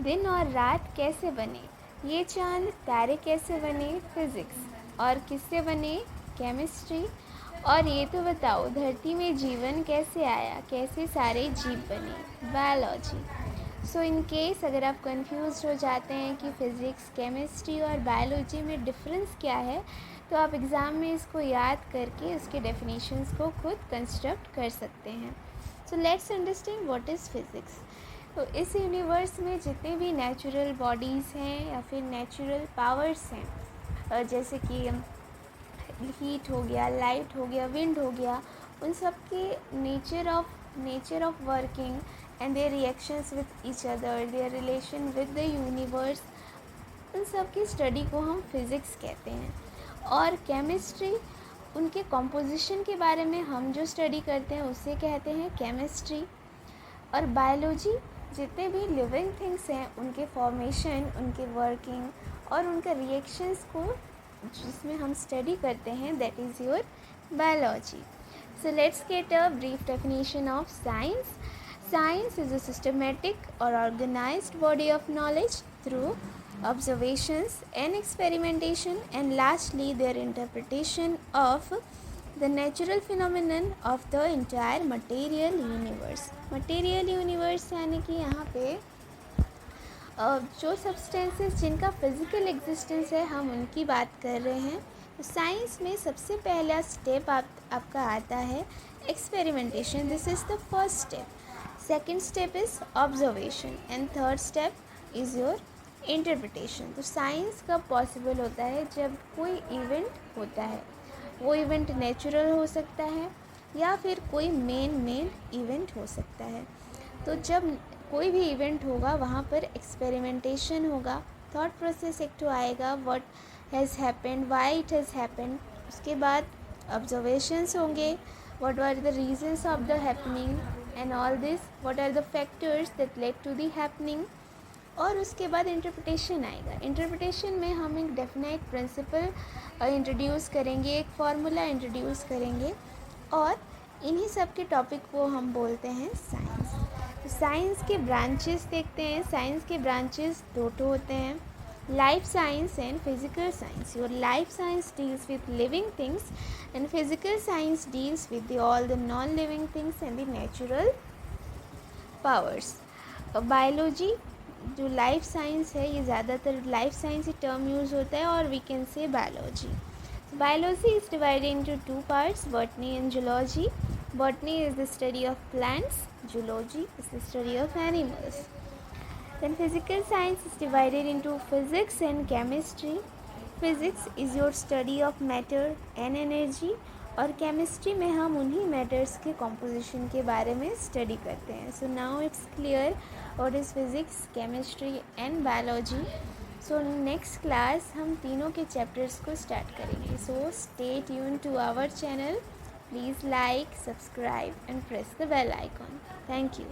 दिन और रात कैसे बने, ये चांद तारे कैसे बने, फिज़िक्स। और किससे बने, केमिस्ट्री। और ये तो बताओ धरती में जीवन कैसे आया, कैसे सारे जीव बने, बायोलॉजी। सो इन केस अगर आप कंफ्यूज हो जाते हैं कि फ़िज़िक्स, केमिस्ट्री और बायोलॉजी में डिफरेंस क्या है, तो आप एग्ज़ाम में इसको याद करके उसके डेफिनेशंस को खुद कंस्ट्रक्ट कर सकते हैं। So let's understand what is physics. तो इस यूनिवर्स में जितने भी नेचुरल बॉडीज़ हैं या फिर नेचुरल पावर्स हैं, जैसे कि हीट हो गया, लाइट हो गया, विंड हो गया, उन सब के nature of working and there reactions with each other, there relation with the universe, उन सब की स्टडी को हम फिज़िक्स कहते हैं। और केमिस्ट्री, उनके कॉम्पोजिशन के बारे में हम जो स्टडी करते हैं उसे कहते हैं केमिस्ट्री। और बायोलॉजी, जितने भी लिविंग थिंग्स हैं उनके फॉर्मेशन, उनके वर्किंग और उनके रिएक्शंस को जिसमें हम स्टडी करते हैं, that is your biology. So let's get a brief definition of science. Science is a systematic or organized body of knowledge through observations and experimentation, and lastly their interpretation of the natural phenomenon of the entire material universe. Material universe यानी कि यहाँ पे जो substances जिनका physical existence है, हम उनकी बात कर रहे हैं. साइंस में सबसे पहला स्टेप आपका आता है experimentation. This is the first step. Second step is observation and third step is your interpretation. तो साइंस कब पॉसिबल होता है, जब कोई इवेंट होता है. वो इवेंट नेचुरल हो सकता है या फिर कोई मेन इवेंट हो सकता है. तो जब कोई भी इवेंट होगा वहाँ पर एक्सपेरिमेंटेशन होगा, थॉट प्रोसेस एक तो आएगा, what has happened, why it has happened. उसके बाद ऑब्जर्वेशंस होंगे, what are the reasons of the happening and all this, what are the factors that led to the happening. और उसके बाद इंटरप्रिटेशन आएगा. इंटरप्रिटेशन में हम एक डेफिनेट प्रिंसिपल इंट्रोड्यूस करेंगे, एक फार्मूला इंट्रोड्यूस करेंगे, और इन्हीं सब के टॉपिक को हम बोलते हैं साइंस. तो साइंस के ब्रांचेस देखते हैं. साइंस के ब्रांचेस दो होते हैं, life science and physical science. Your life science deals with living things and physical science deals with all the non living things and the natural powers. Biology जो life science है, ये ज़्यादातर life science ही term use होता है, और we can say biology. Biology is divided into two parts, botany and zoology. Botany is the study of plants, zoology is the study of animals. Then physical science is divided into physics and chemistry. Physics is your study of matter and energy, और chemistry में हम उन्हीं matters के composition के बारे में study करते हैं. So now it's clear what is physics, chemistry and biology. So next class हम तीनों के चैप्टर्स को स्टार्ट करेंगे. So stay tune to our channel. Please like, subscribe and press the bell icon. Thank you.